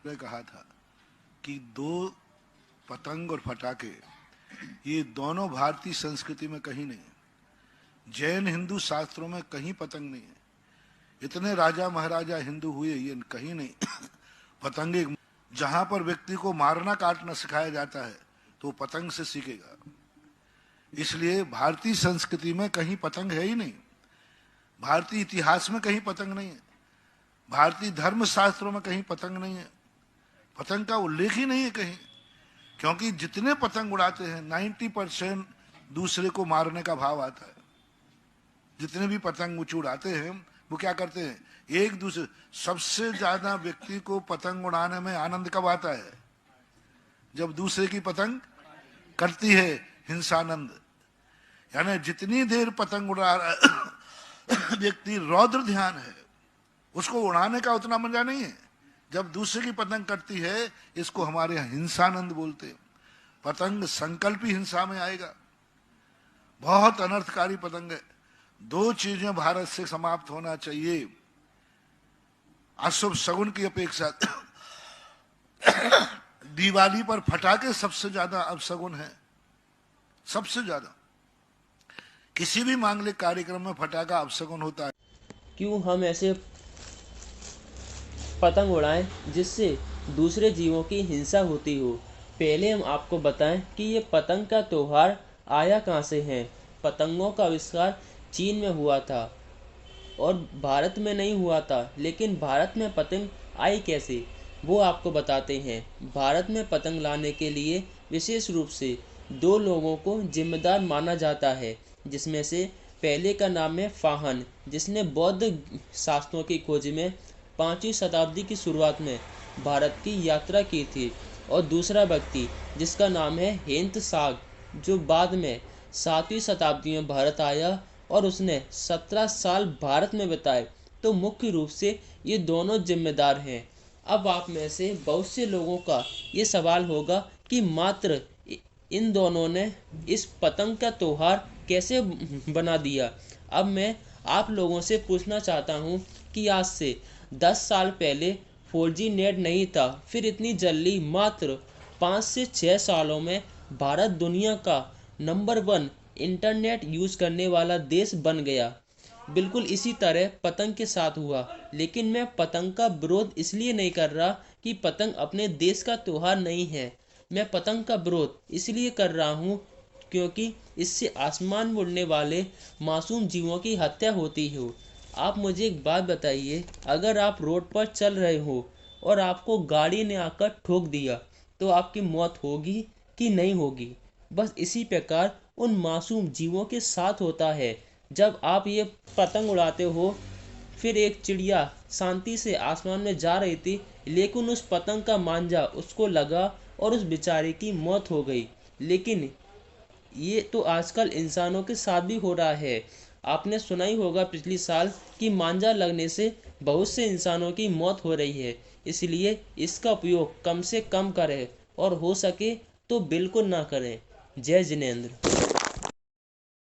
ने कहा था कि दो पतंग और फटाके ये दोनों भारतीय संस्कृति में कहीं नहीं है। जैन हिंदू शास्त्रों में कहीं पतंग नहीं है। इतने राजा महाराजा हिंदू हुए, ये कहीं नहीं। पतंग एक, जहां पर व्यक्ति को मारना काटना सिखाया जाता है तो वो पतंग से सीखेगा। इसलिए भारतीय संस्कृति में कहीं पतंग है ही नहीं। भारतीय इतिहास में कहीं पतंग नहीं है। भारतीय धर्म शास्त्रों में कहीं पतंग नहीं है। पतंग का उल्लेख ही नहीं है कहीं। क्योंकि जितने पतंग उड़ाते हैं 90% दूसरे को मारने का भाव आता है। जितने भी पतंग उड़ाते हैं वो क्या करते हैं, एक दूसरे। सबसे ज्यादा व्यक्ति को पतंग उड़ाने में आनंद कब आता है? जब दूसरे की पतंग कटती है, हिंसानंद। यानी जितनी देर पतंग उड़ा व्यक्ति रौद्र ध्यान है, उसको उड़ाने का उतना मजा नहीं है। जब दूसरे की पतंग कटती है, इसको हमारे यहाँ हिंसानंद बोलते हैं। पतंग संकल्प ही हिंसा में आएगा। बहुत अनर्थकारी पतंग है। दो चीजें भारत से समाप्त होना चाहिए अशुभ शगुन की अपेक्षा। दिवाली पर फटाके सबसे ज्यादा अपशगुन है, सबसे ज्यादा। किसी भी मांगलिक कार्यक्रम में फटाका अपशगुन होता है। क्यों हम ऐसे पतंग उड़ाएं जिससे दूसरे जीवों की हिंसा होती हो? पहले हम आपको बताएं कि ये पतंग का त्यौहार आया कहाँ से है। पतंगों का आविष्कार चीन में हुआ था और भारत में नहीं हुआ था। लेकिन भारत में पतंग आई कैसे, वो आपको बताते हैं। भारत में पतंग लाने के लिए विशेष रूप से दो लोगों को जिम्मेदार माना जाता है, जिसमें से पहले का नाम है फाहन, जिसने बौद्ध शास्त्रों की खोज में 5वीं शताब्दी की शुरुआत में भारत की यात्रा की थी। और दूसरा व्यक्ति जिसका नाम है हेंत साग, जो बाद में 7वीं शताब्दी में भारत आया और उसने 17 साल भारत में बिताए। तो मुख्य रूप से ये दोनों जिम्मेदार हैं। अब आप में से बहुत से लोगों का ये सवाल होगा कि मात्र इन दोनों ने इस पतंग का त्यौहार कैसे बना दिया। अब मैं आप लोगों से पूछना चाहता हूँ कि आज से 10 साल पहले 4G नेट नहीं था, फिर इतनी जल्दी मात्र 5 से 6 सालों में भारत दुनिया का नंबर 1 इंटरनेट यूज़ करने वाला देश बन गया। बिल्कुल इसी तरह पतंग के साथ हुआ। लेकिन मैं पतंग का विरोध इसलिए नहीं कर रहा कि पतंग अपने देश का त्यौहार नहीं है। मैं पतंग का विरोध इसलिए कर रहा हूँ क्योंकि इससे आसमान में उड़ने वाले मासूम जीवों की हत्या होती हो। आप मुझे एक बात बताइए, अगर आप रोड पर चल रहे हो और आपको गाड़ी ने आकर ठोक दिया तो आपकी मौत होगी कि नहीं होगी? बस इसी प्रकार उन मासूम जीवों के साथ होता है। जब आप ये पतंग उड़ाते हो, फिर एक चिड़िया शांति से आसमान में जा रही थी, लेकिन उस पतंग का मांझा उसको लगा और उस बेचारे की मौत हो गई। लेकिन ये तो आजकल इंसानों के साथ भी हो रहा है। आपने सुना ही होगा पिछली साल कि मांझा लगने से बहुत से इंसानों की मौत हो रही है। इसलिए इसका उपयोग कम से कम करें और हो सके तो बिल्कुल ना करें। जय जिनेंद्र।